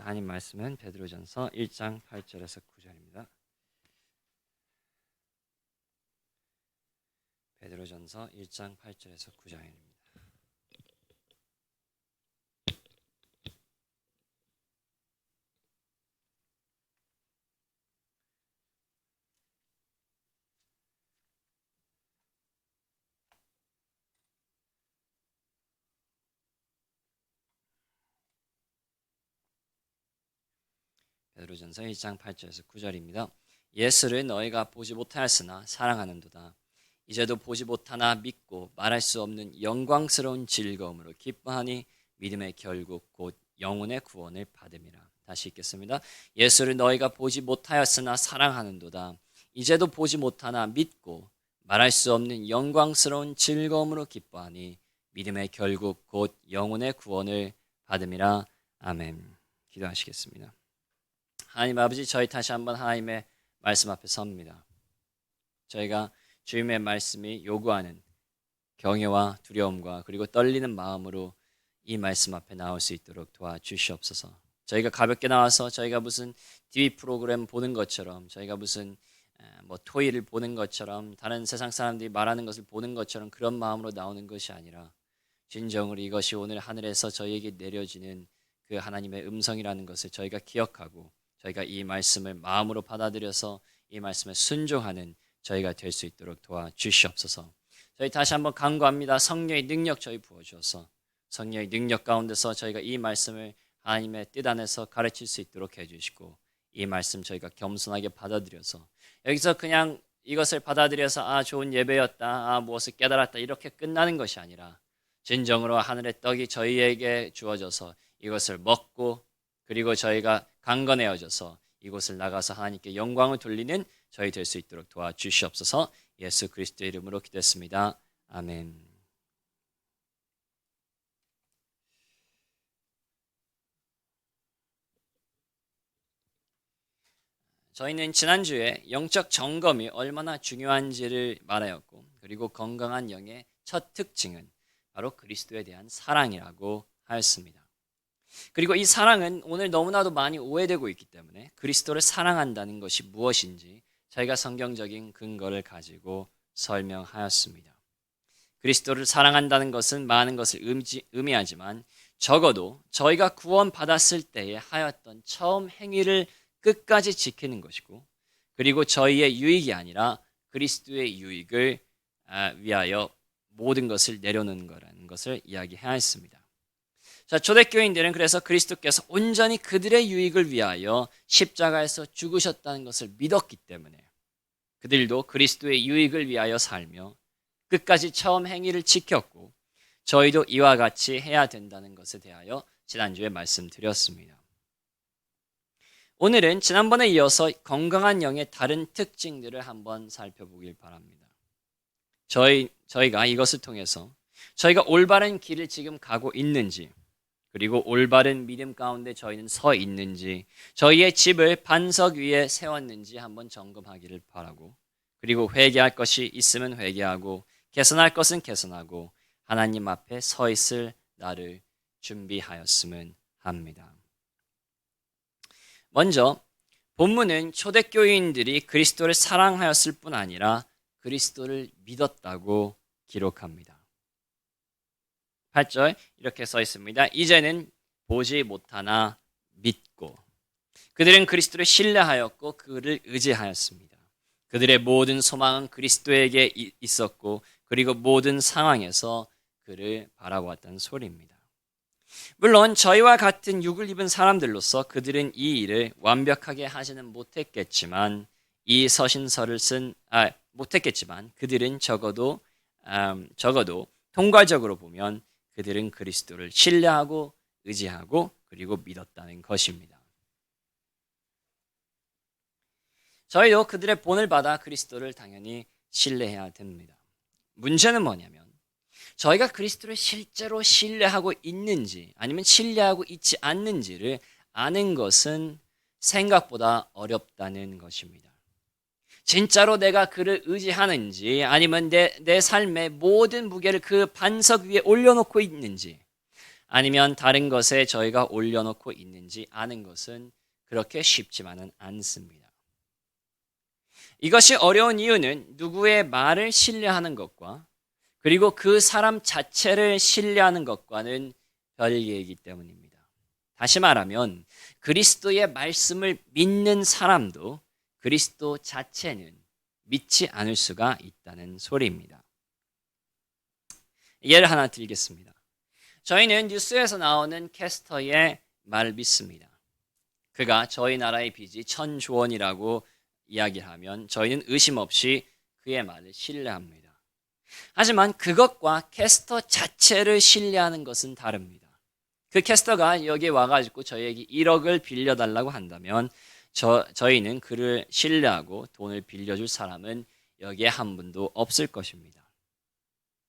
하나님 말씀은 베드로전서 1장 8절에서 9절입니다. 베드로전서 1장 8절에서 9절입니다. 베드로전서 1장 8절에서 9절입니다. 예수를 너희가 보지 못하였으나 사랑하는도다. 이제도 보지 못하나 믿고 말할 수 없는 영광스러운 즐거움으로 기뻐하니 믿음의 결국 곧 영혼의 구원을 받음이라. 다시 읽겠습니다. 예수를 너희가 보지 못하였으나 사랑하는도다. 이제도 보지 못하나 믿고 말할 수 없는 영광스러운 즐거움으로 기뻐하니 믿음의 결국 곧 영혼의 구원을 받음이라. 아멘. 기도하시겠습니다. 하나님 아버지, 저희 다시 한번 하나님의 말씀 앞에 섭니다. 저희가 주님의 말씀이 요구하는 경외와 두려움과 그리고 떨리는 마음으로 이 말씀 앞에 나올 수 있도록 도와주시옵소서. 저희가 가볍게 나와서 저희가 무슨 TV 프로그램 보는 것처럼, 저희가 무슨 토의를 보는 것처럼, 다른 세상 사람들이 말하는 것을 보는 것처럼 그런 마음으로 나오는 것이 아니라 진정으로 이것이 오늘 하늘에서 저희에게 내려지는 그 하나님의 음성이라는 것을 저희가 기억하고 저희가 이 말씀을 마음으로 받아들여서 이 말씀에 순종하는 저희가 될 수 있도록 도와주시옵소서. 저희 다시 한번 간구합니다. 성령의 능력 저희 부어주어서 성령의 능력 가운데서 저희가 이 말씀을 하나님의 뜻 안에서 가르칠 수 있도록 해주시고, 이 말씀 저희가 겸손하게 받아들여서 여기서 그냥 이것을 받아들여서 좋은 예배였다, 무엇을 깨달았다 이렇게 끝나는 것이 아니라 진정으로 하늘의 떡이 저희에게 주어져서 이것을 먹고 그리고 저희가 강건해져서 이곳을 나가서 하나님께 영광을 돌리는 저희 될 수 있도록 도와주시옵소서. 예수 그리스도의 이름으로 기도했습니다. 아멘. 저희는 지난주에 영적 점검이 얼마나 중요한지를 말하였고, 그리고 건강한 영의 첫 특징은 바로 그리스도에 대한 사랑이라고 하였습니다. 그리고 이 사랑은 오늘 너무나도 많이 오해되고 있기 때문에 그리스도를 사랑한다는 것이 무엇인지 저희가 성경적인 근거를 가지고 설명하였습니다. 그리스도를 사랑한다는 것은 많은 것을 의미하지만 적어도 저희가 구원받았을 때에 하였던 처음 행위를 끝까지 지키는 것이고, 그리고 저희의 유익이 아니라 그리스도의 유익을 위하여 모든 것을 내려놓는 거라는 것을 이야기해야 했습니다. 자, 초대교인들은 그래서 그리스도께서 온전히 그들의 유익을 위하여 십자가에서 죽으셨다는 것을 믿었기 때문에 그들도 그리스도의 유익을 위하여 살며 끝까지 처음 행위를 지켰고, 저희도 이와 같이 해야 된다는 것에 대하여 지난주에 말씀드렸습니다. 오늘은 지난번에 이어서 건강한 영의 다른 특징들을 한번 살펴보길 바랍니다. 저희가 이것을 통해서 저희가 올바른 길을 지금 가고 있는지, 그리고 올바른 믿음 가운데 저희는 서 있는지, 저희의 집을 반석 위에 세웠는지 한번 점검하기를 바라고, 그리고 회개할 것이 있으면 회개하고 개선할 것은 개선하고 하나님 앞에 서 있을 날을 준비하였으면 합니다. 먼저 본문은 초대교인들이 그리스도를 사랑하였을 뿐 아니라 그리스도를 믿었다고 기록합니다. 8절 이렇게 써 있습니다. 이제는 보지 못하나 믿고. 그들은 그리스도를 신뢰하였고 그를 의지하였습니다. 그들의 모든 소망은 그리스도에게 있었고, 그리고 모든 상황에서 그를 바라보았다는 소리입니다. 물론 저희와 같은 육을 입은 사람들로서 그들은 이 일을 완벽하게 하지는 못했겠지만 못했겠지만 그들은 적어도 통괄적으로 보면 그들은 그리스도를 신뢰하고 의지하고 그리고 믿었다는 것입니다. 저희도 그들의 본을 받아 그리스도를 당연히 신뢰해야 됩니다. 문제는 뭐냐면 저희가 그리스도를 실제로 신뢰하고 있는지 아니면 신뢰하고 있지 않는지를 아는 것은 생각보다 어렵다는 것입니다. 진짜로 내가 그를 의지하는지 아니면 내 삶의 모든 무게를 그 반석 위에 올려놓고 있는지, 아니면 다른 것에 저희가 올려놓고 있는지 아는 것은 그렇게 쉽지만은 않습니다. 이것이 어려운 이유는 누구의 말을 신뢰하는 것과 그리고 그 사람 자체를 신뢰하는 것과는 별개이기 때문입니다. 다시 말하면 그리스도의 말씀을 믿는 사람도 그리스도 자체는 믿지 않을 수가 있다는 소리입니다. 예를 하나 드리겠습니다. 저희는 뉴스에서 나오는 캐스터의 말을 믿습니다. 그가 저희 나라의 빚이 1,000조 원이라고 이야기를 하면 저희는 의심 없이 그의 말을 신뢰합니다. 하지만 그것과 캐스터 자체를 신뢰하는 것은 다릅니다. 그 캐스터가 여기에 와가지고 저희에게 1억을 빌려달라고 한다면 저희는 그를 신뢰하고 돈을 빌려줄 사람은 여기에 한 분도 없을 것입니다.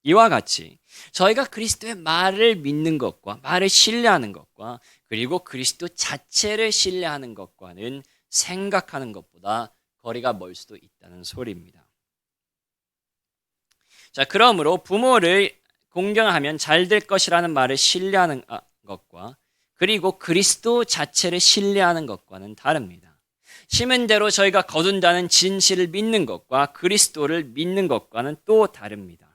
이와 같이 저희가 그리스도의 말을 믿는 것과 말을 신뢰하는 것과 그리고 그리스도 자체를 신뢰하는 것과는 생각하는 것보다 거리가 멀 수도 있다는 소리입니다. 자, 그러므로 부모를 공경하면 잘 될 것이라는 말을 신뢰하는 것과 그리고 그리스도 자체를 신뢰하는 것과는 다릅니다. 심은 대로 저희가 거둔다는 진실을 믿는 것과 그리스도를 믿는 것과는 또 다릅니다.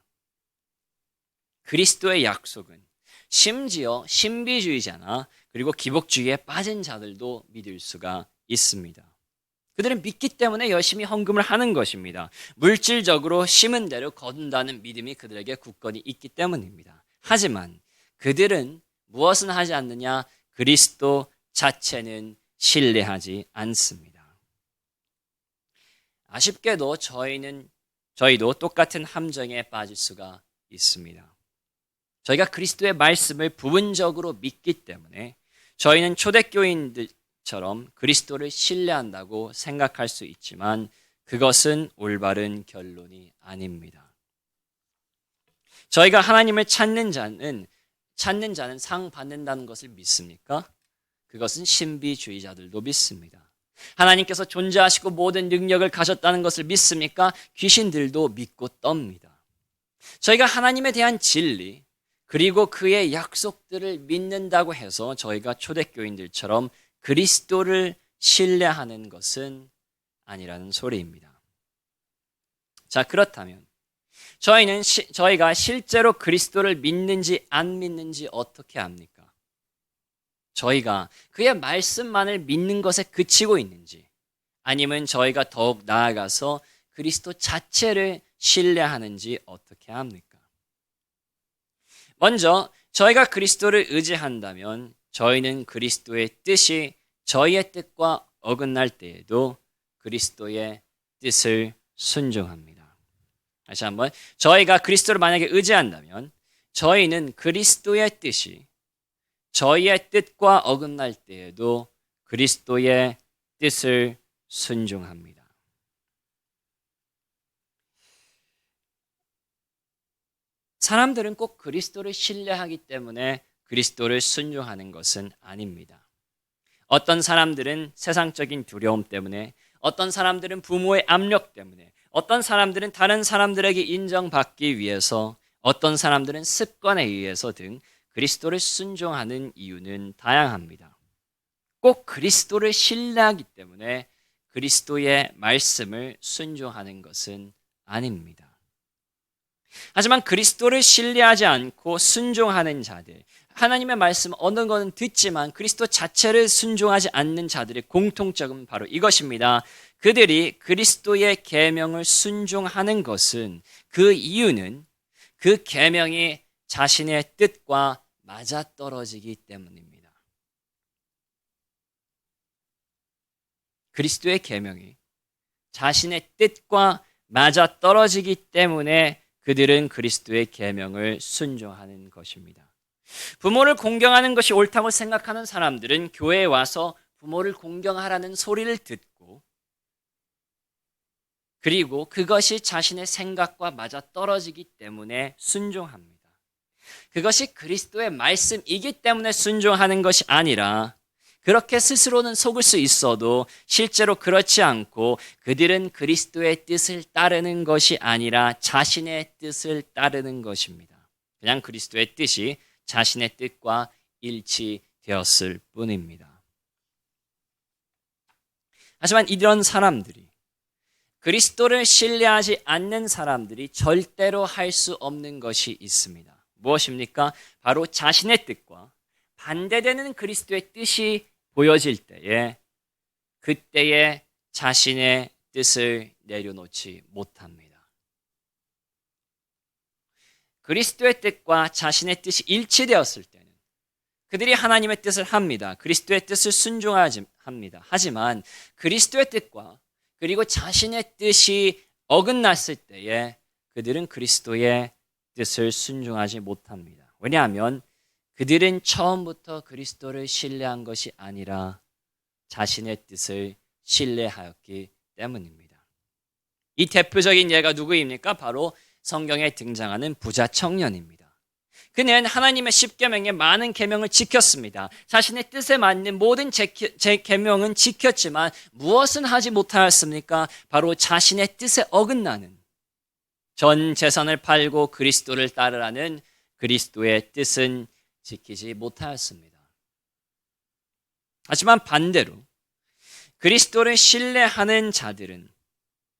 그리스도의 약속은 심지어 신비주의자나 그리고 기복주의에 빠진 자들도 믿을 수가 있습니다. 그들은 믿기 때문에 열심히 헌금을 하는 것입니다. 물질적으로 심은 대로 거둔다는 믿음이 그들에게 굳건히 있기 때문입니다. 하지만 그들은 무엇은 하지 않느냐? 그리스도 자체는 신뢰하지 않습니다. 아쉽게도 저희도 똑같은 함정에 빠질 수가 있습니다. 저희가 그리스도의 말씀을 부분적으로 믿기 때문에 저희는 초대교인들처럼 그리스도를 신뢰한다고 생각할 수 있지만 그것은 올바른 결론이 아닙니다. 저희가 하나님을 찾는 자는 상 받는다는 것을 믿습니까? 그것은 신비주의자들도 믿습니다. 하나님께서 존재하시고 모든 능력을 가졌다는 것을 믿습니까? 귀신들도 믿고 떱니다. 저희가 하나님에 대한 진리 그리고 그의 약속들을 믿는다고 해서 저희가 초대교인들처럼 그리스도를 신뢰하는 것은 아니라는 소리입니다. 자, 그렇다면 저희가 실제로 그리스도를 믿는지 안 믿는지 어떻게 압니까? 저희가 그의 말씀만을 믿는 것에 그치고 있는지 아니면 저희가 더욱 나아가서 그리스도 자체를 신뢰하는지 어떻게 합니까? 먼저 저희가 그리스도를 의지한다면 저희는 그리스도의 뜻이 저희의 뜻과 어긋날 때에도 그리스도의 뜻을 순종합니다. 다시 한번, 저희가 그리스도를 만약에 의지한다면 저희는 그리스도의 뜻이 저희의 뜻과 어긋날 때에도 그리스도의 뜻을 순종합니다. 사람들은 꼭 그리스도를 신뢰하기 때문에 그리스도를 순종하는 것은 아닙니다. 어떤 사람들은 세상적인 두려움 때문에, 어떤 사람들은 부모의 압력 때문에, 어떤 사람들은 다른 사람들에게 인정받기 위해서, 어떤 사람들은 습관에 의해서 등 그리스도를 순종하는 이유는 다양합니다. 꼭 그리스도를 신뢰하기 때문에 그리스도의 말씀을 순종하는 것은 아닙니다. 하지만 그리스도를 신뢰하지 않고 순종하는 자들, 하나님의 말씀 어느 것은 듣지만 그리스도 자체를 순종하지 않는 자들의 공통점은 바로 이것입니다. 그들이 그리스도의 계명을 순종하는 것은 그 이유는 그 계명이 자신의 뜻과 맞아떨어지기 때문입니다. 그리스도의 계명이 자신의 뜻과 맞아떨어지기 때문에 그들은 그리스도의 계명을 순종하는 것입니다. 부모를 공경하는 것이 옳다고 생각하는 사람들은 교회에 와서 부모를 공경하라는 소리를 듣고 그리고 그것이 자신의 생각과 맞아떨어지기 때문에 순종합니다. 그것이 그리스도의 말씀이기 때문에 순종하는 것이 아니라 그렇게 스스로는 속을 수 있어도 실제로 그렇지 않고 그들은 그리스도의 뜻을 따르는 것이 아니라 자신의 뜻을 따르는 것입니다. 그냥 그리스도의 뜻이 자신의 뜻과 일치되었을 뿐입니다. 하지만 이런 사람들이, 그리스도를 신뢰하지 않는 사람들이 절대로 할 수 없는 것이 있습니다. 무엇입니까? 바로 자신의 뜻과 반대되는 그리스도의 뜻이 보여질 때에 그때에 자신의 뜻을 내려놓지 못합니다. 그리스도의 뜻과 자신의 뜻이 일치되었을 때는 그들이 하나님의 뜻을 합니다. 그리스도의 뜻을 순종합니다. 하지만 그리스도의 뜻과 그리고 자신의 뜻이 어긋났을 때에 그들은 그리스도의 뜻을 순종하지 못합니다. 왜냐하면 그들은 처음부터 그리스도를 신뢰한 것이 아니라 자신의 뜻을 신뢰하였기 때문입니다. 이 대표적인 예가 누구입니까? 바로 성경에 등장하는 부자 청년입니다. 그는 하나님의 십계명의 많은 계명을 지켰습니다. 자신의 뜻에 맞는 모든 계명은 지켰지만 무엇은 하지 못하였습니까? 바로 자신의 뜻에 어긋나는, 전 재산을 팔고 그리스도를 따르라는 그리스도의 뜻은 지키지 못하였습니다. 하지만 반대로 그리스도를 신뢰하는 자들은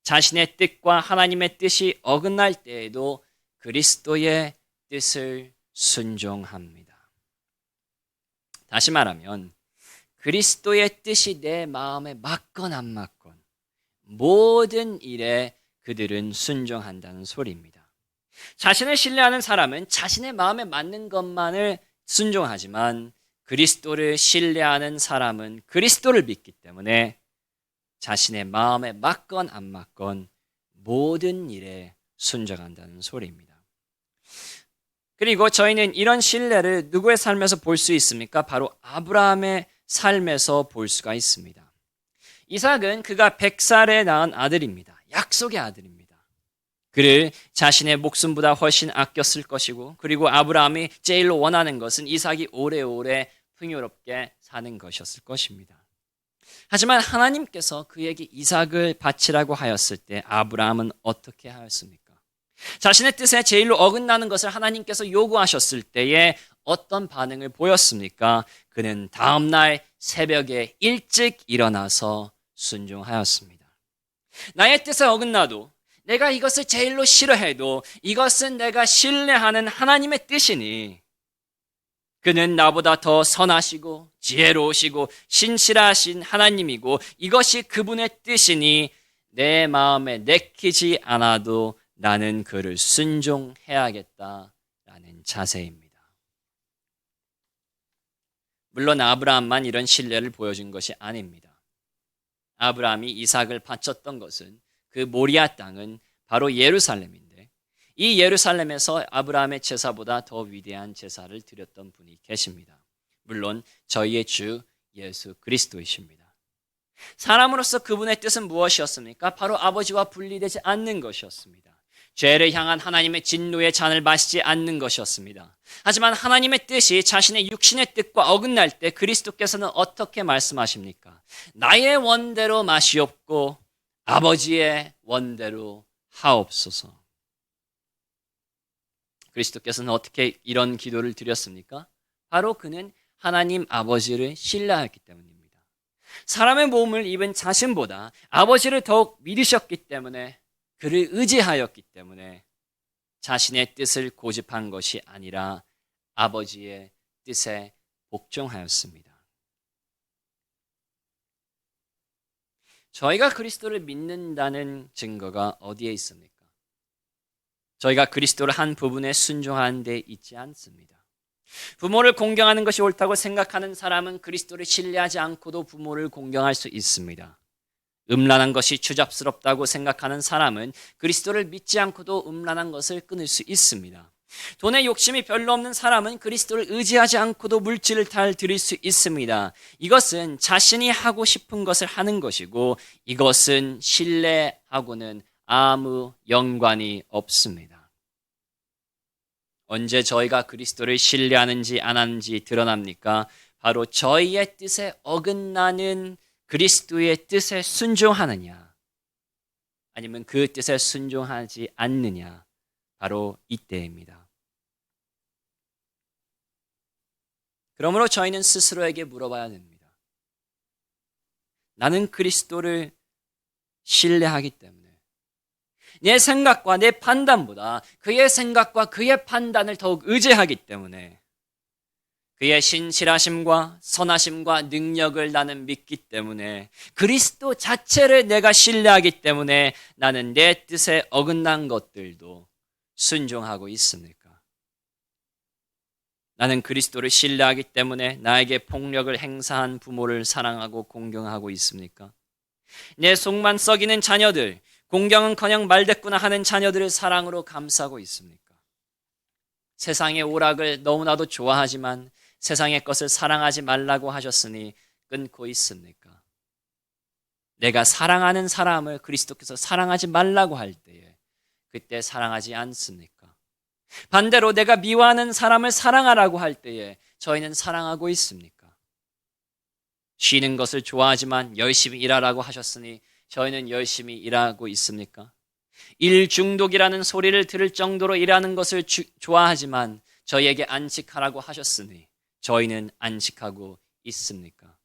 자신의 뜻과 하나님의 뜻이 어긋날 때에도 그리스도의 뜻을 순종합니다. 다시 말하면 그리스도의 뜻이 내 마음에 맞건 안 맞건 모든 일에 그들은 순종한다는 소리입니다. 자신을 신뢰하는 사람은 자신의 마음에 맞는 것만을 순종하지만 그리스도를 신뢰하는 사람은 그리스도를 믿기 때문에 자신의 마음에 맞건 안 맞건 모든 일에 순종한다는 소리입니다. 그리고 저희는 이런 신뢰를 누구의 삶에서 볼 수 있습니까? 바로 아브라함의 삶에서 볼 수가 있습니다. 이삭은 그가 100살에 낳은 아들입니다. 약속의 아들입니다. 그를 자신의 목숨보다 훨씬 아꼈을 것이고, 그리고 아브라함이 제일 원하는 것은 이삭이 오래오래 풍요롭게 사는 것이었을 것입니다. 하지만 하나님께서 그에게 이삭을 바치라고 하였을 때 아브라함은 어떻게 하였습니까? 자신의 뜻에 제일로 어긋나는 것을 하나님께서 요구하셨을 때에 어떤 반응을 보였습니까? 그는 다음날 새벽에 일찍 일어나서 순종하였습니다. 나의 뜻에 어긋나도, 내가 이것을 제일로 싫어해도 이것은 내가 신뢰하는 하나님의 뜻이니 그는 나보다 더 선하시고 지혜로우시고 신실하신 하나님이고 이것이 그분의 뜻이니 내 마음에 내키지 않아도 나는 그를 순종해야겠다라는 자세입니다. 물론 아브라함만 이런 신뢰를 보여준 것이 아닙니다. 아브라함이 이삭을 바쳤던 것은 그 모리아 땅은 바로 예루살렘인데 이 예루살렘에서 아브라함의 제사보다 더 위대한 제사를 드렸던 분이 계십니다. 물론 저희의 주 예수 그리스도이십니다. 사람으로서 그분의 뜻은 무엇이었습니까? 바로 아버지와 분리되지 않는 것이었습니다. 죄를 향한 하나님의 진노의 잔을 마시지 않는 것이었습니다. 하지만 하나님의 뜻이 자신의 육신의 뜻과 어긋날 때 그리스도께서는 어떻게 말씀하십니까? 나의 원대로 마시옵고 아버지의 원대로 하옵소서. 그리스도께서는 어떻게 이런 기도를 드렸습니까? 바로 그는 하나님 아버지를 신뢰하였기 때문입니다. 사람의 몸을 입은 자신보다 아버지를 더욱 믿으셨기 때문에, 그를 의지하였기 때문에 자신의 뜻을 고집한 것이 아니라 아버지의 뜻에 복종하였습니다. 저희가 그리스도를 믿는다는 증거가 어디에 있습니까? 저희가 그리스도를 한 부분에 순종하는 데 있지 않습니다. 부모를 공경하는 것이 옳다고 생각하는 사람은 그리스도를 신뢰하지 않고도 부모를 공경할 수 있습니다. 음란한 것이 추잡스럽다고 생각하는 사람은 그리스도를 믿지 않고도 음란한 것을 끊을 수 있습니다. 돈에 욕심이 별로 없는 사람은 그리스도를 의지하지 않고도 물질을 잘 드릴 수 있습니다. 이것은 자신이 하고 싶은 것을 하는 것이고 이것은 신뢰하고는 아무 연관이 없습니다. 언제 저희가 그리스도를 신뢰하는지 안 하는지 드러납니까? 바로 저희의 뜻에 어긋나는 그리스도의 뜻에 순종하느냐 아니면 그 뜻에 순종하지 않느냐, 바로 이때입니다. 그러므로 저희는 스스로에게 물어봐야 됩니다. 나는 그리스도를 신뢰하기 때문에 내 생각과 내 판단보다 그의 생각과 그의 판단을 더욱 의지하기 때문에 그의 신실하심과 선하심과 능력을 나는 믿기 때문에 그리스도 자체를 내가 신뢰하기 때문에 나는 내 뜻에 어긋난 것들도 순종하고 있습니까? 나는 그리스도를 신뢰하기 때문에 나에게 폭력을 행사한 부모를 사랑하고 공경하고 있습니까? 내 속만 썩이는 자녀들, 공경은커녕 말대꾸나 하는 자녀들을 사랑으로 감싸고 있습니까? 세상의 오락을 너무나도 좋아하지만 세상의 것을 사랑하지 말라고 하셨으니 끊고 있습니까? 내가 사랑하는 사람을 그리스도께서 사랑하지 말라고 할 때에 그때 사랑하지 않습니까? 반대로 내가 미워하는 사람을 사랑하라고 할 때에 저희는 사랑하고 있습니까? 쉬는 것을 좋아하지만 열심히 일하라고 하셨으니 저희는 열심히 일하고 있습니까? 일 중독이라는 소리를 들을 정도로 일하는 것을 좋아하지만 저희에게 안식하라고 하셨으니 저희는 안식하고 있습니까?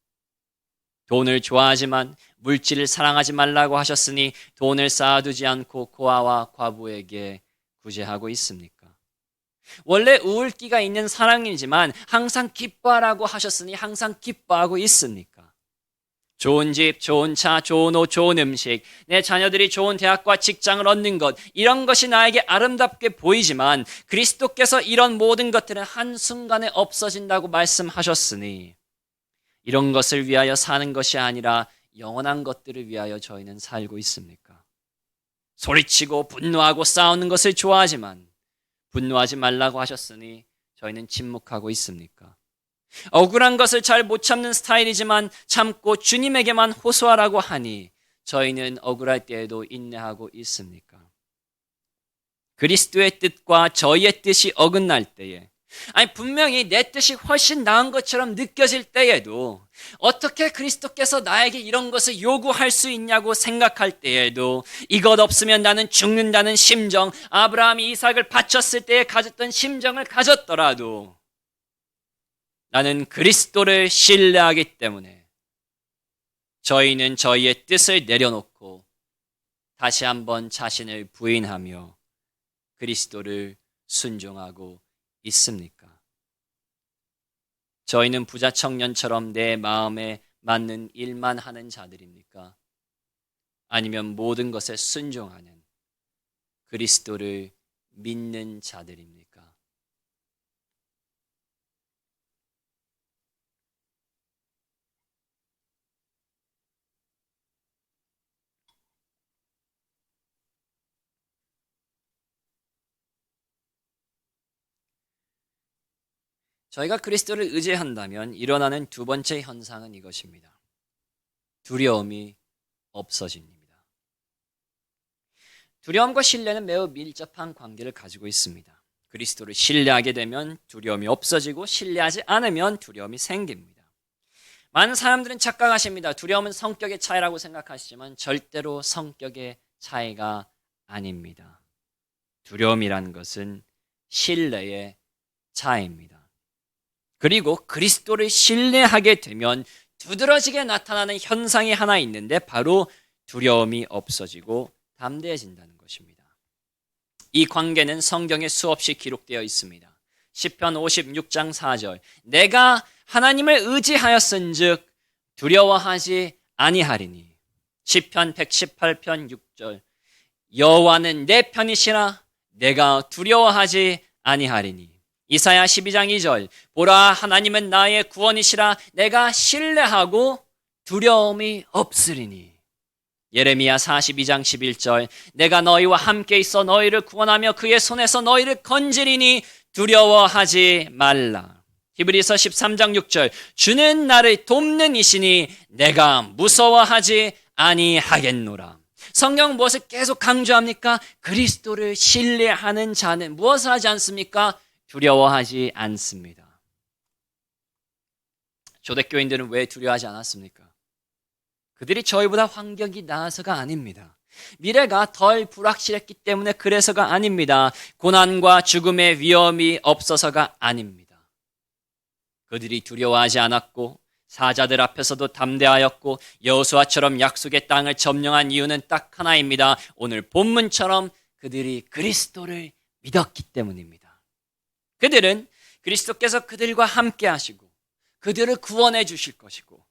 돈을 좋아하지만 물질을 사랑하지 말라고 하셨으니 돈을 쌓아두지 않고 고아와 과부에게 구제하고 있습니까? 원래 우울기가 있는 사랑이지만 항상 기뻐하라고 하셨으니 항상 기뻐하고 있습니까? 좋은 집, 좋은 차, 좋은 옷, 좋은 음식, 내 자녀들이 좋은 대학과 직장을 얻는 것, 이런 것이 나에게 아름답게 보이지만 그리스도께서 이런 모든 것들은 한순간에 없어진다고 말씀하셨으니 이런 것을 위하여 사는 것이 아니라 영원한 것들을 위하여 저희는 살고 있습니까? 소리치고 분노하고 싸우는 것을 좋아하지만 분노하지 말라고 하셨으니 저희는 침묵하고 있습니까? 억울한 것을 잘 못 참는 스타일이지만 참고 주님에게만 호소하라고 하니 저희는 억울할 때에도 인내하고 있습니까? 그리스도의 뜻과 저희의 뜻이 어긋날 때에, 분명히 내 뜻이 훨씬 나은 것처럼 느껴질 때에도 어떻게 그리스도께서 나에게 이런 것을 요구할 수 있냐고 생각할 때에도 이것 없으면 나는 죽는다는 심정, 아브라함이 이삭을 바쳤을 때에 가졌던 심정을 가졌더라도 나는 그리스도를 신뢰하기 때문에 저희는 저희의 뜻을 내려놓고 다시 한번 자신을 부인하며 그리스도를 순종하고 있습니까? 저희는 부자 청년처럼 내 마음에 맞는 일만 하는 자들입니까? 아니면 모든 것에 순종하는 그리스도를 믿는 자들입니까? 저희가 그리스도를 의지한다면 일어나는 두 번째 현상은 이것입니다. 두려움이 없어집니다. 두려움과 신뢰는 매우 밀접한 관계를 가지고 있습니다. 그리스도를 신뢰하게 되면 두려움이 없어지고 신뢰하지 않으면 두려움이 생깁니다. 많은 사람들은 착각하십니다. 두려움은 성격의 차이라고 생각하시지만 절대로 성격의 차이가 아닙니다. 두려움이란 것은 신뢰의 차이입니다. 그리고 그리스도를 신뢰하게 되면 두드러지게 나타나는 현상이 하나 있는데 바로 두려움이 없어지고 담대해진다는 것입니다. 이 관계는 성경에 수없이 기록되어 있습니다. 시편 56장 4절 내가 하나님을 의지하였은즉 두려워하지 아니하리니. 시편 118편 6절 여호와는 내 편이시라 내가 두려워하지 아니하리니. 이사야 12장 2절 보라 하나님은 나의 구원이시라 내가 신뢰하고 두려움이 없으리니. 예레미야 42장 11절 내가 너희와 함께 있어 너희를 구원하며 그의 손에서 너희를 건지리니 두려워하지 말라. 히브리서 13장 6절 주는 나를 돕는 이시니 내가 무서워하지 아니하겠노라. 성경은 무엇을 계속 강조합니까? 그리스도를 신뢰하는 자는 무엇을 하지 않습니까? 두려워하지 않습니다. 초대교인들은 왜 두려워하지 않았습니까? 그들이 저희보다 환경이 나아서가 아닙니다. 미래가 덜 불확실했기 때문에 그래서가 아닙니다. 고난과 죽음의 위험이 없어서가 아닙니다. 그들이 두려워하지 않았고 사자들 앞에서도 담대하였고 여호수아처럼 약속의 땅을 점령한 이유는 딱 하나입니다. 오늘 본문처럼 그들이 그리스도를 믿었기 때문입니다. 그들은 그리스도께서 그들과 함께 하시고 그들을 구원해 주실 것이고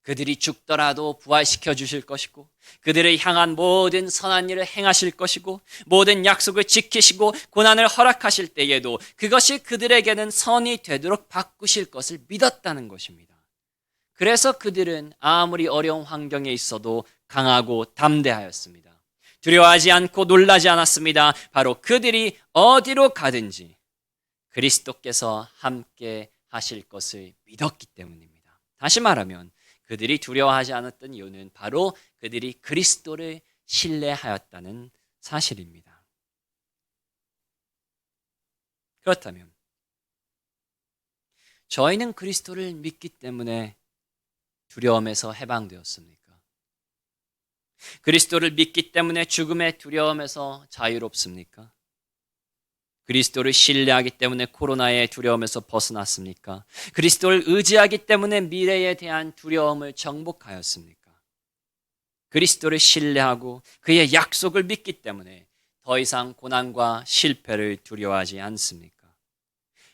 그들이 죽더라도 부활시켜 주실 것이고 그들을 향한 모든 선한 일을 행하실 것이고 모든 약속을 지키시고 고난을 허락하실 때에도 그것이 그들에게는 선이 되도록 바꾸실 것을 믿었다는 것입니다. 그래서 그들은 아무리 어려운 환경에 있어도 강하고 담대하였습니다. 두려워하지 않고 놀라지 않았습니다. 바로 그들이 어디로 가든지 그리스도께서 함께 하실 것을 믿었기 때문입니다. 다시 말하면 그들이 두려워하지 않았던 이유는 바로 그들이 그리스도를 신뢰하였다는 사실입니다. 그렇다면 저희는 그리스도를 믿기 때문에 두려움에서 해방되었습니까? 그리스도를 믿기 때문에 죽음의 두려움에서 자유롭습니까? 그리스도를 신뢰하기 때문에 코로나의 두려움에서 벗어났습니까? 그리스도를 의지하기 때문에 미래에 대한 두려움을 정복하였습니까? 그리스도를 신뢰하고 그의 약속을 믿기 때문에 더 이상 고난과 실패를 두려워하지 않습니까?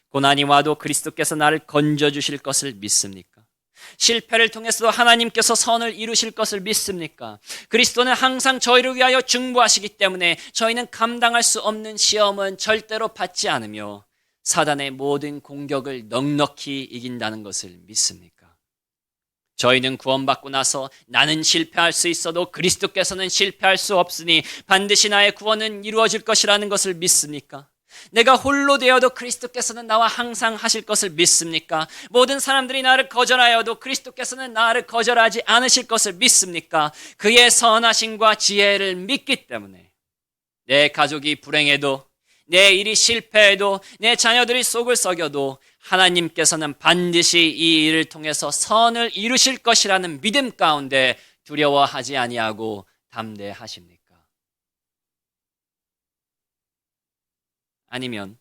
고난이 와도 그리스도께서 나를 건져주실 것을 믿습니까? 실패를 통해서도 하나님께서 선을 이루실 것을 믿습니까? 그리스도는 항상 저희를 위하여 중보하시기 때문에 저희는 감당할 수 없는 시험은 절대로 받지 않으며 사단의 모든 공격을 넉넉히 이긴다는 것을 믿습니까? 저희는 구원받고 나서 나는 실패할 수 있어도 그리스도께서는 실패할 수 없으니 반드시 나의 구원은 이루어질 것이라는 것을 믿습니까? 내가 홀로 되어도 그리스도께서는 나와 항상 하실 것을 믿습니까? 모든 사람들이 나를 거절하여도 그리스도께서는 나를 거절하지 않으실 것을 믿습니까? 그의 선하심과 지혜를 믿기 때문에 내 가족이 불행해도 내 일이 실패해도 내 자녀들이 속을 썩여도 하나님께서는 반드시 이 일을 통해서 선을 이루실 것이라는 믿음 가운데 두려워하지 아니하고 담대하십니까? 아니면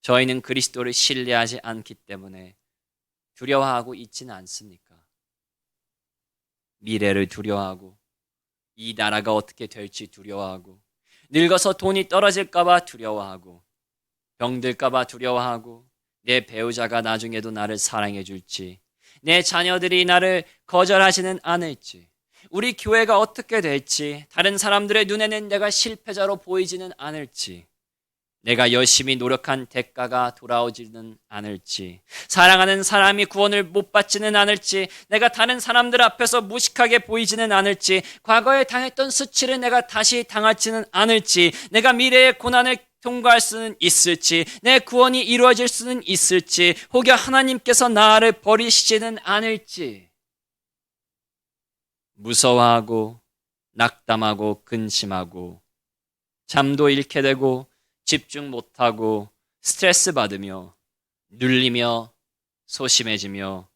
저희는 그리스도를 신뢰하지 않기 때문에 두려워하고 있지는 않습니까? 미래를 두려워하고 이 나라가 어떻게 될지 두려워하고 늙어서 돈이 떨어질까 봐 두려워하고 병들까 봐 두려워하고 내 배우자가 나중에도 나를 사랑해 줄지 내 자녀들이 나를 거절하지는 않을지 우리 교회가 어떻게 될지 다른 사람들의 눈에는 내가 실패자로 보이지는 않을지 내가 열심히 노력한 대가가 돌아오지는 않을지 사랑하는 사람이 구원을 못 받지는 않을지 내가 다른 사람들 앞에서 무식하게 보이지는 않을지 과거에 당했던 수치를 내가 다시 당하지는 않을지 내가 미래의 고난을 통과할 수는 있을지 내 구원이 이루어질 수는 있을지 혹여 하나님께서 나를 버리시지는 않을지 무서워하고 낙담하고 근심하고 잠도 잃게 되고 집중 못하고 스트레스 받으며 눌리며 소심해지며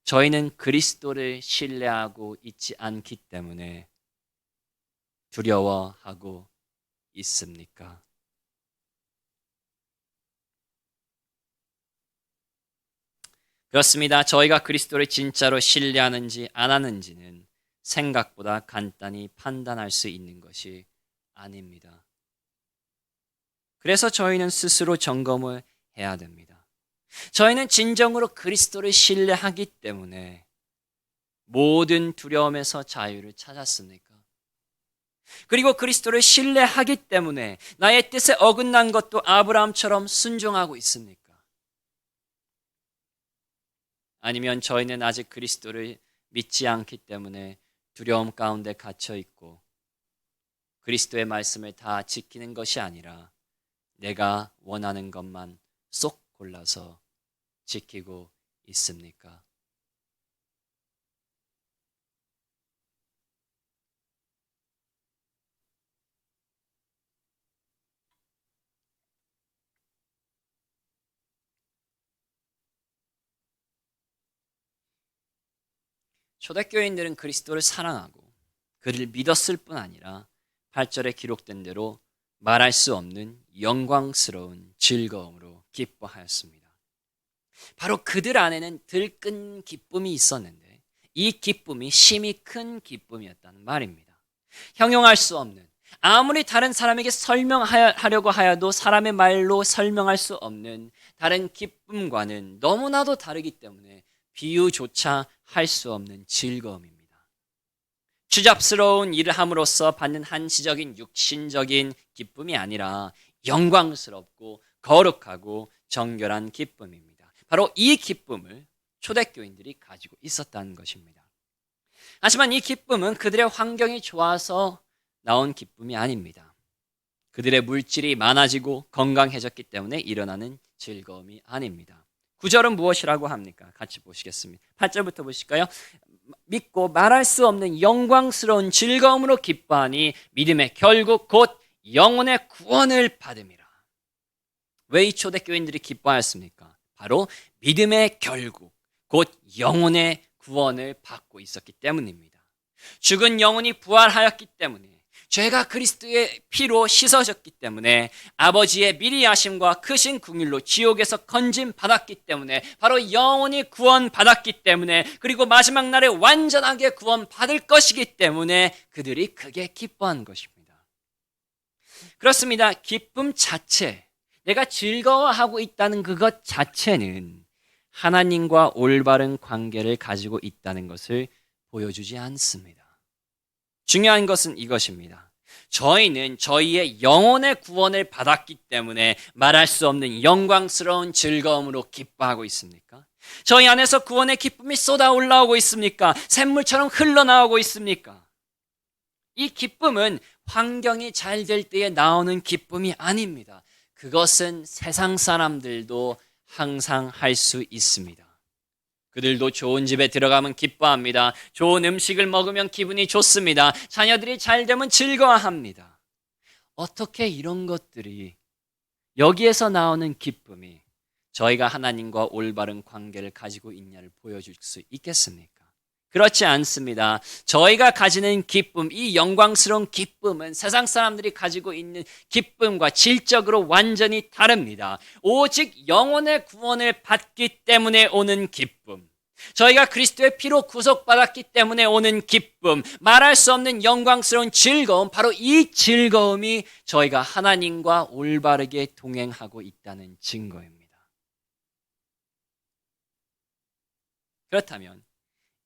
저희는 그리스도를 신뢰하고 있지 않기 때문에 두려워하고 있습니까? 그렇습니다. 저희가 그리스도를 진짜로 신뢰하는지 안 하는지는 생각보다 간단히 판단할 수 있는 것이 아닙니다. 그래서 저희는 스스로 점검을 해야 됩니다. 저희는 진정으로 그리스도를 신뢰하기 때문에 모든 두려움에서 자유를 찾았습니까? 그리고 그리스도를 신뢰하기 때문에 나의 뜻에 어긋난 것도 아브라함처럼 순종하고 있습니까? 아니면 저희는 아직 그리스도를 믿지 않기 때문에 두려움 가운데 갇혀 있고 그리스도의 말씀을 다 지키는 것이 아니라 내가 원하는 것만 쏙 골라서 지키고 있습니까? 초대교인들은 그리스도를 사랑하고 그를 믿었을 뿐 아니라 8절에 기록된 대로 말할 수 없는 영광스러운 즐거움으로 기뻐하였습니다. 바로 그들 안에는 들끈 기쁨이 있었는데 이 기쁨이 심히 큰 기쁨이었다는 말입니다. 형용할 수 없는, 아무리 다른 사람에게 설명하려고 하여도 사람의 말로 설명할 수 없는 다른 기쁨과는 너무나도 다르기 때문에 비유조차 할 수 없는 즐거움입니다. 추잡스러운 일을 함으로써 받는 한시적인 육신적인 기쁨이 아니라 영광스럽고 거룩하고 정결한 기쁨입니다. 바로 이 기쁨을 초대교인들이 가지고 있었다는 것입니다. 하지만 이 기쁨은 그들의 환경이 좋아서 나온 기쁨이 아닙니다. 그들의 물질이 많아지고 건강해졌기 때문에 일어나는 즐거움이 아닙니다. 9절은 무엇이라고 합니까? 같이 보시겠습니다. 8절부터 보실까요? 믿고 말할 수 없는 영광스러운 즐거움으로 기뻐하니 믿음의 결국 곧 영혼의 구원을 받음이라. 왜 이 초대교인들이 기뻐하였습니까? 바로 믿음의 결국 곧 영혼의 구원을 받고 있었기 때문입니다. 죽은 영혼이 부활하였기 때문에, 죄가 그리스도의 피로 씻어졌기 때문에, 아버지의 미리 아심과 크신 긍휼로 지옥에서 건짐 받았기 때문에, 바로 영혼이 구원 받았기 때문에, 그리고 마지막 날에 완전하게 구원 받을 것이기 때문에 그들이 크게 기뻐한 것입니다. 그렇습니다. 기쁨 자체, 내가 즐거워하고 있다는 그것 자체는 하나님과 올바른 관계를 가지고 있다는 것을 보여주지 않습니다. 중요한 것은 이것입니다. 저희는 저희의 영혼의 구원을 받았기 때문에 말할 수 없는 영광스러운 즐거움으로 기뻐하고 있습니까? 저희 안에서 구원의 기쁨이 쏟아 올라오고 있습니까? 샘물처럼 흘러나오고 있습니까? 이 기쁨은 환경이 잘 될 때에 나오는 기쁨이 아닙니다. 그것은 세상 사람들도 항상 할 수 있습니다. 그들도 좋은 집에 들어가면 기뻐합니다. 좋은 음식을 먹으면 기분이 좋습니다. 자녀들이 잘 되면 즐거워합니다. 어떻게 이런 것들이, 여기에서 나오는 기쁨이 저희가 하나님과 올바른 관계를 가지고 있냐를 보여줄 수 있겠습니까? 그렇지 않습니다. 저희가 가지는 기쁨, 이 영광스러운 기쁨은 세상 사람들이 가지고 있는 기쁨과 질적으로 완전히 다릅니다. 오직 영혼의 구원을 받기 때문에 오는 기쁨, 저희가 그리스도의 피로 구속받았기 때문에 오는 기쁨, 말할 수 없는 영광스러운 즐거움, 바로 이 즐거움이 저희가 하나님과 올바르게 동행하고 있다는 증거입니다. 그렇다면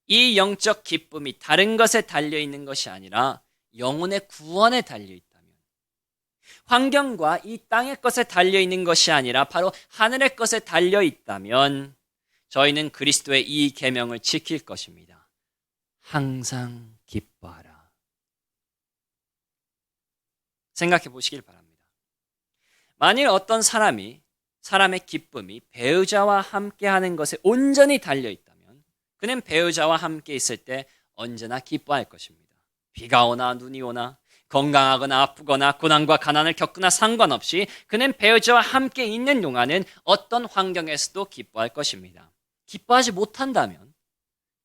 이 영적 기쁨이 다른 것에 달려있는 것이 아니라 영혼의 구원에 달려있다면, 환경과 이 땅의 것에 달려있는 것이 아니라 바로 하늘의 것에 달려있다면 저희는 그리스도의 이 계명을 지킬 것입니다. 항상 기뻐하라. 생각해 보시길 바랍니다. 만일 어떤 사람의 기쁨이 배우자와 함께하는 것에 온전히 달려있다면 그는 배우자와 함께 있을 때 언제나 기뻐할 것입니다. 비가 오나 눈이 오나 건강하거나 아프거나 고난과 가난을 겪거나 상관없이 그는 배우자와 함께 있는 동안은 어떤 환경에서도 기뻐할 것입니다. 기뻐하지 못한다면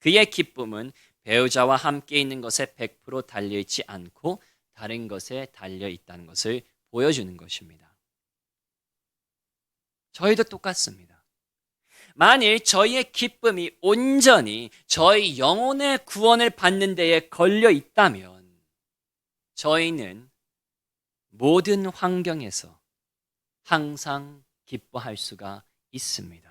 그의 기쁨은 배우자와 함께 있는 것에 100% 달려있지 않고 다른 것에 달려있다는 것을 보여주는 것입니다. 저희도 똑같습니다. 만일 저희의 기쁨이 온전히 저희 영혼의 구원을 받는 데에 걸려 있다면 저희는 모든 환경에서 항상 기뻐할 수가 있습니다.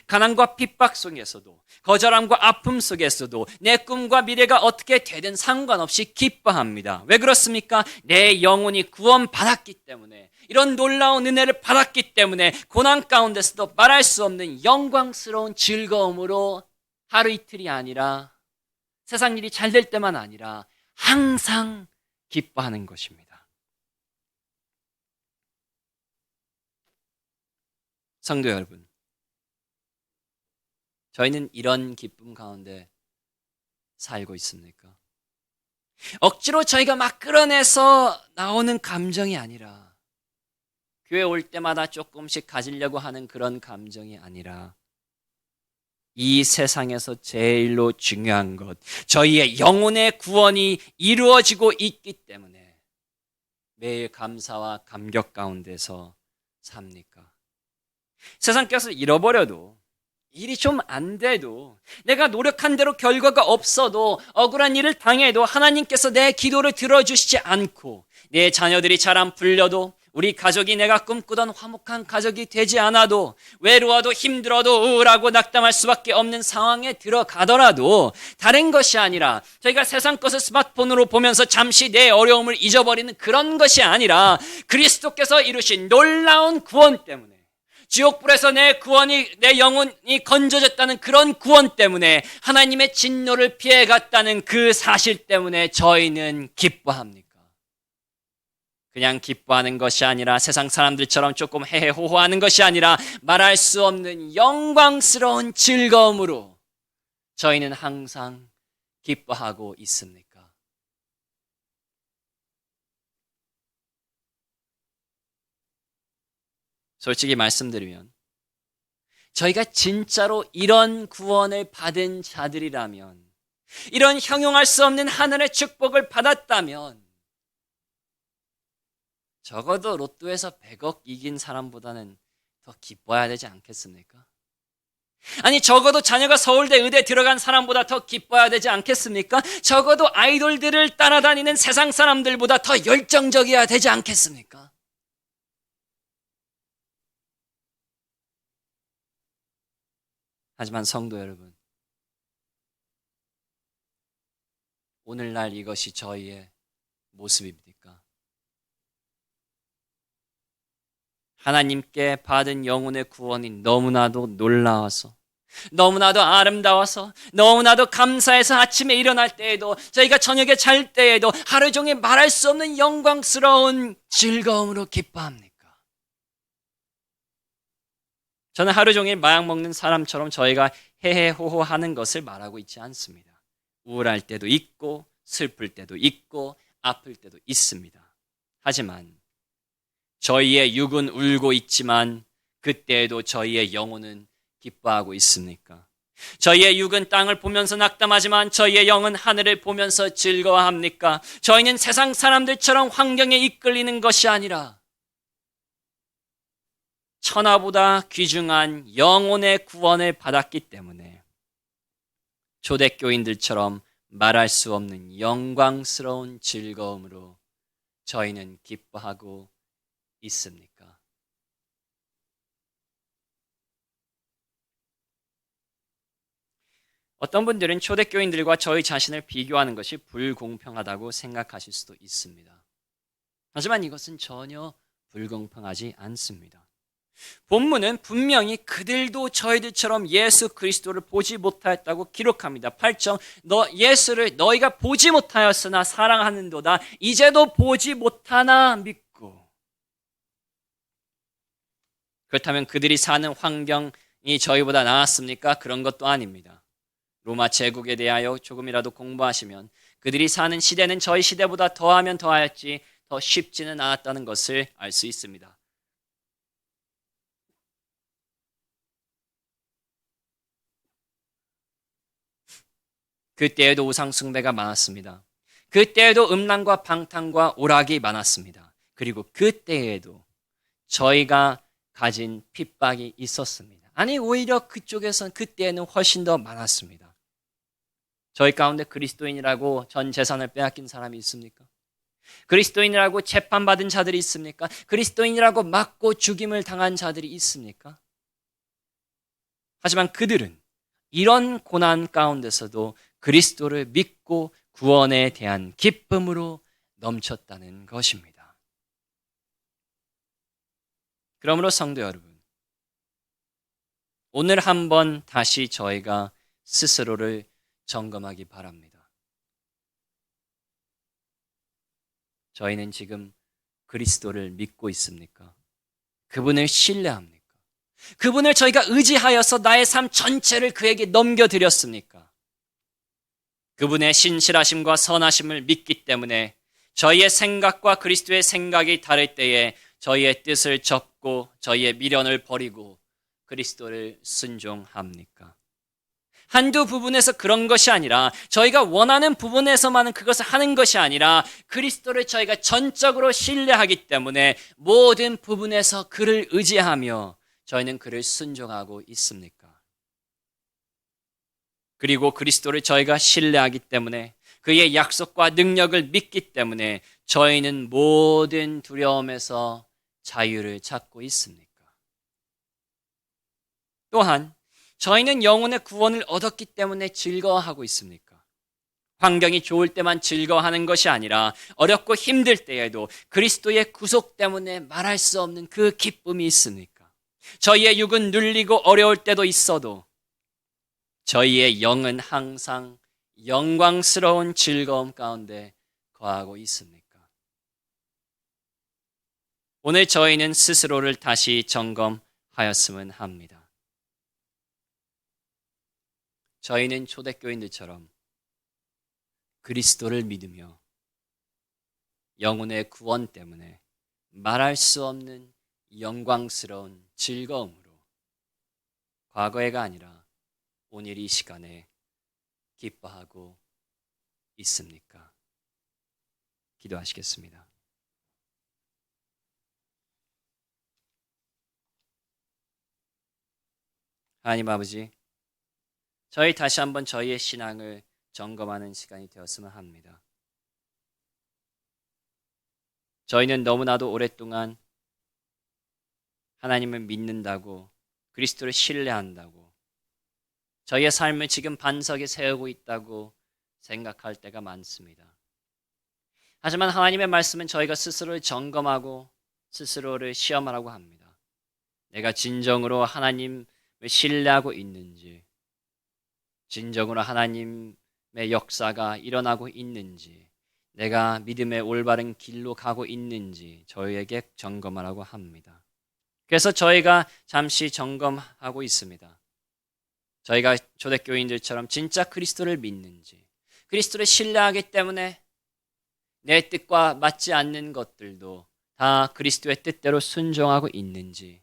가난과 핍박 속에서도, 거절함과 아픔 속에서도 내 꿈과 미래가 어떻게 되든 상관없이 기뻐합니다. 왜 그렇습니까? 내 영혼이 구원받았기 때문에, 이런 놀라운 은혜를 받았기 때문에 고난 가운데서도 말할 수 없는 영광스러운 즐거움으로 하루 이틀이 아니라, 세상 일이 잘 될 때만 아니라 항상 기뻐하는 것입니다. 성도 여러분, 저희는 이런 기쁨 가운데 살고 있습니까? 억지로 저희가 막 끌어내서 나오는 감정이 아니라, 교회 올 때마다 조금씩 가지려고 하는 그런 감정이 아니라, 이 세상에서 제일로 중요한 것, 저희의 영혼의 구원이 이루어지고 있기 때문에 매일 감사와 감격 가운데서 삽니까? 세상께서 잃어버려도 일이 좀 안 돼도, 내가 노력한 대로 결과가 없어도, 억울한 일을 당해도 하나님께서 내 기도를 들어주시지 않고, 내 자녀들이 잘 안 풀려도, 우리 가족이 내가 꿈꾸던 화목한 가족이 되지 않아도, 외로워도 힘들어도 우울하고 낙담할 수밖에 없는 상황에 들어가더라도, 다른 것이 아니라 저희가 세상 것을 스마트폰으로 보면서 잠시 내 어려움을 잊어버리는 그런 것이 아니라, 그리스도께서 이루신 놀라운 구원 때문에, 지옥불에서 내 영혼이 건져졌다는 그런 구원 때문에, 하나님의 진노를 피해갔다는 그 사실 때문에 저희는 기뻐합니까? 그냥 기뻐하는 것이 아니라, 세상 사람들처럼 조금 헤헤호호하는 것이 아니라, 말할 수 없는 영광스러운 즐거움으로 저희는 항상 기뻐하고 있습니까? 솔직히 말씀드리면, 저희가 진짜로 이런 구원을 받은 자들이라면, 이런 형용할 수 없는 하늘의 축복을 받았다면, 적어도 로또에서 100억 이긴 사람보다는 더 기뻐해야 되지 않겠습니까? 아니, 적어도 자녀가 서울대 의대 들어간 사람보다 더 기뻐해야 되지 않겠습니까? 적어도 아이돌들을 따라다니는 세상 사람들보다 더 열정적이어야 되지 않겠습니까? 하지만 성도 여러분, 오늘날 이것이 저희의 모습입니까? 하나님께 받은 영혼의 구원이 너무나도 놀라워서, 너무나도 아름다워서, 너무나도 감사해서 아침에 일어날 때에도, 저희가 저녁에 잘 때에도 하루 종일 말할 수 없는 영광스러운 즐거움으로 기뻐합니까? 저는 하루 종일 마약 먹는 사람처럼 저희가 헤헤호호 하는 것을 말하고 있지 않습니다. 우울할 때도 있고, 슬플 때도 있고, 아플 때도 있습니다. 하지만 저희의 육은 울고 있지만 그때에도 저희의 영혼은 기뻐하고 있습니까? 저희의 육은 땅을 보면서 낙담하지만 저희의 영은 하늘을 보면서 즐거워합니까? 저희는 세상 사람들처럼 환경에 이끌리는 것이 아니라 천하보다 귀중한 영혼의 구원을 받았기 때문에 초대교인들처럼 말할 수 없는 영광스러운 즐거움으로 저희는 기뻐하고 있습니까? 어떤 분들은 초대교인들과 저희 자신을 비교하는 것이 불공평하다고 생각하실 수도 있습니다. 하지만 이것은 전혀 불공평하지 않습니다. 본문은 분명히 그들도 저희들처럼 예수 그리스도를 보지 못하였다고 기록합니다. 8절, 예수를 너희가 보지 못하였으나 사랑하는도다. 이제도 보지 못하나 믿고. 그렇다면 그들이 사는 환경이 저희보다 나았습니까? 그런 것도 아닙니다. 로마 제국에 대하여 조금이라도 공부하시면 그들이 사는 시대는 저희 시대보다 더하면 더하였지 더 쉽지는 않았다는 것을 알 수 있습니다. 그때에도 우상 숭배가 많았습니다. 그때에도 음란과 방탕과 오락이 많았습니다. 그리고 그때에도 저희가 가진 핍박이 있었습니다. 아니, 오히려 그때에는 훨씬 더 많았습니다. 저희 가운데 그리스도인이라고 전 재산을 빼앗긴 사람이 있습니까? 그리스도인이라고 재판받은 자들이 있습니까? 그리스도인이라고 맞고 죽임을 당한 자들이 있습니까? 하지만 그들은 이런 고난 가운데서도 그리스도를 믿고 구원에 대한 기쁨으로 넘쳤다는 것입니다. 그러므로 성도 여러분, 오늘 한번 다시 저희가 스스로를 점검하기 바랍니다. 저희는 지금 그리스도를 믿고 있습니까? 그분을 신뢰합니까? 그분을 저희가 의지하여서 나의 삶 전체를 그에게 넘겨드렸습니까? 그분의 신실하심과 선하심을 믿기 때문에 저희의 생각과 그리스도의 생각이 다를 때에 저희의 뜻을 접고 저희의 미련을 버리고 그리스도를 순종합니까? 한두 부분에서 그런 것이 아니라 저희가 원하는 부분에서만은 그것을 하는 것이 아니라 그리스도를 저희가 전적으로 신뢰하기 때문에 모든 부분에서 그를 의지하며 저희는 그를 순종하고 있습니까? 그리고 그리스도를 저희가 신뢰하기 때문에 그의 약속과 능력을 믿기 때문에 저희는 모든 두려움에서 자유를 찾고 있습니까? 또한 저희는 영혼의 구원을 얻었기 때문에 즐거워하고 있습니까? 환경이 좋을 때만 즐거워하는 것이 아니라 어렵고 힘들 때에도 그리스도의 구속 때문에 말할 수 없는 그 기쁨이 있습니까? 저희의 육은 눌리고 어려울 때도 있어도 저희의 영은 항상 영광스러운 즐거움 가운데 거하고 있습니까? 오늘 저희는 스스로를 다시 점검하였으면 합니다. 저희는 초대교인들처럼 그리스도를 믿으며 영혼의 구원 때문에 말할 수 없는 영광스러운 즐거움으로 과거에가 아니라 오늘 이 시간에 기뻐하고 있습니까? 기도하시겠습니다. 하나님 아버지, 저희 다시 한번 저희의 신앙을 점검하는 시간이 되었으면 합니다. 저희는 너무나도 오랫동안 하나님을 믿는다고, 그리스도를 신뢰한다고, 저희의 삶을 지금 반석에 세우고 있다고 생각할 때가 많습니다. 하지만 하나님의 말씀은 저희가 스스로를 점검하고 스스로를 시험하라고 합니다. 내가 진정으로 하나님을 신뢰하고 있는지, 진정으로 하나님의 역사가 일어나고 있는지, 내가 믿음의 올바른 길로 가고 있는지 저희에게 점검하라고 합니다. 그래서 저희가 잠시 점검하고 있습니다. 저희가 초대교인들처럼 진짜 그리스도를 믿는지, 그리스도를 신뢰하기 때문에 내 뜻과 맞지 않는 것들도 다 그리스도의 뜻대로 순종하고 있는지,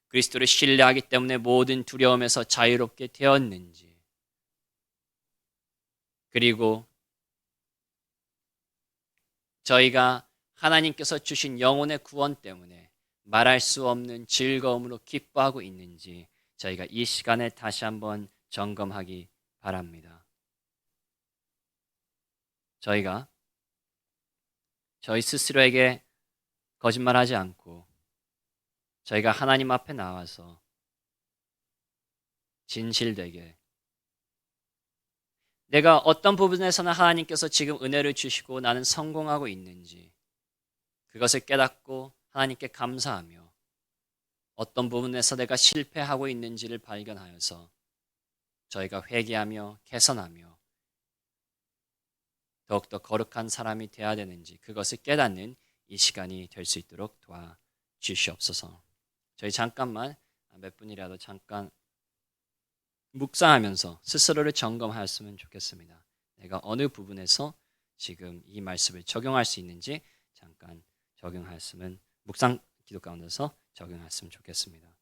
그리스도를 신뢰하기 때문에 모든 두려움에서 자유롭게 되었는지, 그리고 저희가 하나님께서 주신 영혼의 구원 때문에 말할 수 없는 즐거움으로 기뻐하고 있는지 저희가 이 시간에 다시 한번 점검하기 바랍니다. 저희가 저희 스스로에게 거짓말하지 않고 저희가 하나님 앞에 나와서 진실되게 내가 어떤 부분에서는 하나님께서 지금 은혜를 주시고 나는 성공하고 있는지 그것을 깨닫고 하나님께 감사하며 어떤 부분에서 내가 실패하고 있는지를 발견하여서 저희가 회개하며 개선하며 더욱더 거룩한 사람이 되어야 되는지 그것을 깨닫는 이 시간이 될 수 있도록 도와주시옵소서. 저희 잠깐만 몇 분이라도 잠깐 묵상하면서 스스로를 점검하였으면 좋겠습니다. 내가 어느 부분에서 지금 이 말씀을 적용할 수 있는지 잠깐 적용하였으면 묵상 기도 가운데서 적용하였으면 좋겠습니다.